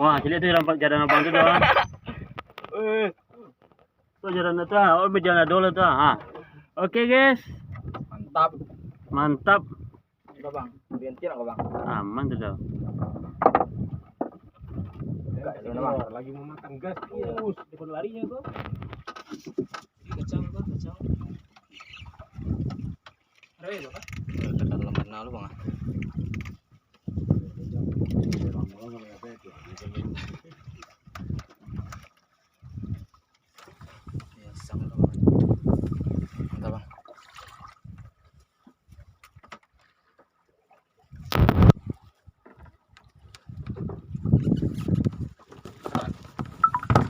Wah, cilik tu jalan abang tu dah. Tu jalan tu. Oh, berjalan dulu tu. Ha. Oke, guys. Mantap. Mantap. Coba bang, biar aku bang. Aman tu dah. Lagi mau makan gas terus. Depan larinya tuh. Kacang. Ada ya bang? Ada lembat nalu bang.